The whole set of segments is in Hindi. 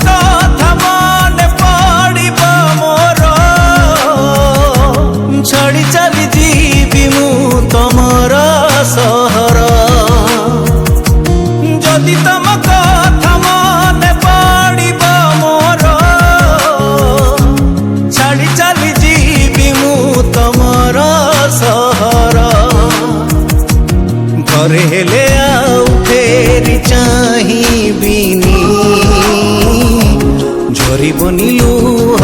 କଥା ମନେ ପଡ଼ିବ ମୋର, ଛାଡ଼ି ଚାଲି ଯିବି ମୁଁ ତମର ସହର। ଯଦି ତମ କଥା ମନେ ପଡ଼ିବ ମୋର, ଛାଡ଼ି ଚାଲି ଯିବି ମୁଁ ତମର ସହର। ଘରେ ହେଲେ ଆଉ ଫେରି ଚାହିଁବିନି, ଝରିବନି ଲୁହ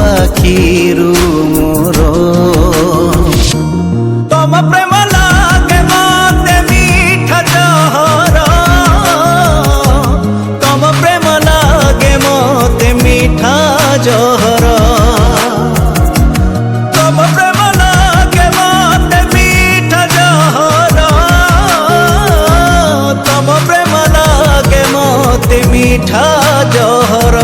ଆଖିରୁ ମୋର। ତମ ପ୍ରେମ ଲାଗେ ମତେ ମିଠା ଜହର, ତମ ପ୍ରେମ ଲାଗେ ମତେ ମିଠା ଜହର। ତମ ପ୍ରେମ ଲାଗେ ମତେ ମିଠା ଜହର, ତମ ପ୍ରେମ ଲାଗେ ମତେ ମିଠା ଜହର।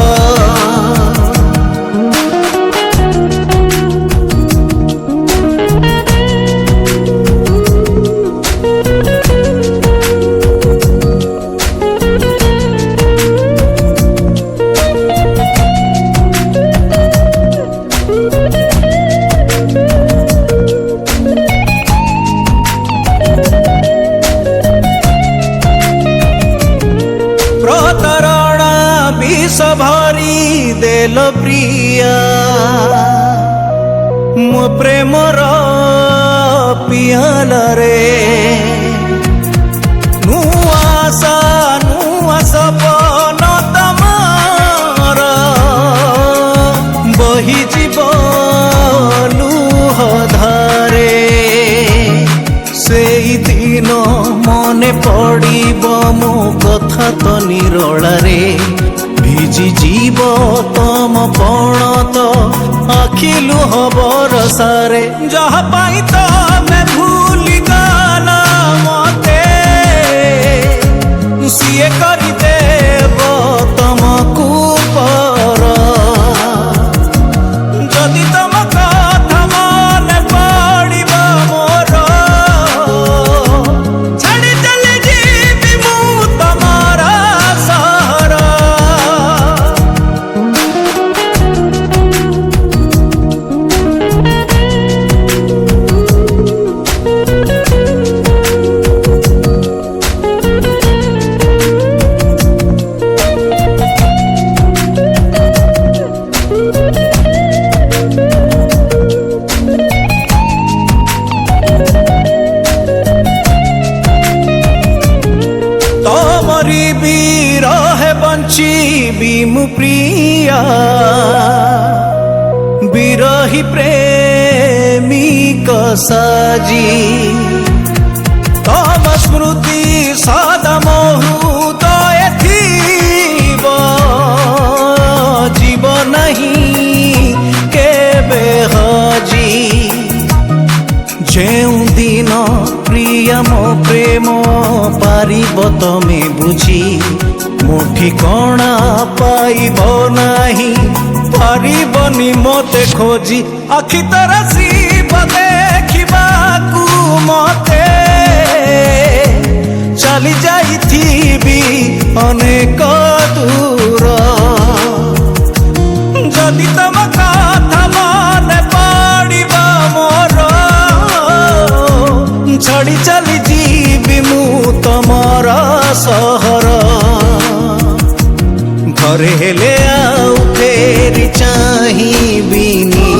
प्रतारणा विष भरी देल प्रिया, मो प्रेमर पियालरे। नुआ आशा नुआ सपन तमार, बहिजिब लुह धारे। सेई दिन मने पड़िब मो कथा तो निरोलारे, भिजी जीव तम पणत आखि लुह बरसारे। जहा पाई तमे भूली गला मते, सिए करि देव तमकु पर। जदि तम कथा मने पड़िब मोर, छाड़ी चली जीवी मु तमर सहर। तमरी बिरहे बंचिबी मु प्रिया, बिरही प्रेमिक साजी। तम स्मृति सदा मो हृदय थिब, जीव नहीं केबे हजी। जेउ दिन प्रिया मो प्रेम पारिब तमे बुझी, मो ठिकणा पाइब नाही पारिबनी मते खोजी। आखि तरसीब देखिबाकू मते, चली जाइथिबी अनेक दूर। जदि तम कथा मने पड़िब मोर, छाड़ी चली जीवी मु तमर सहर। घरे हेले आउ फेरी चाहिबिनी,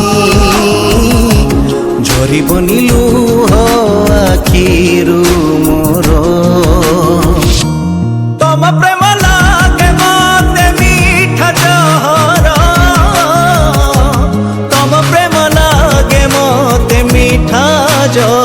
झरिबनी लुह आखिरू मोर। तम प्रेम लागे मते मिठा जहर, तम प्रेम लागे मते मिठा जहर।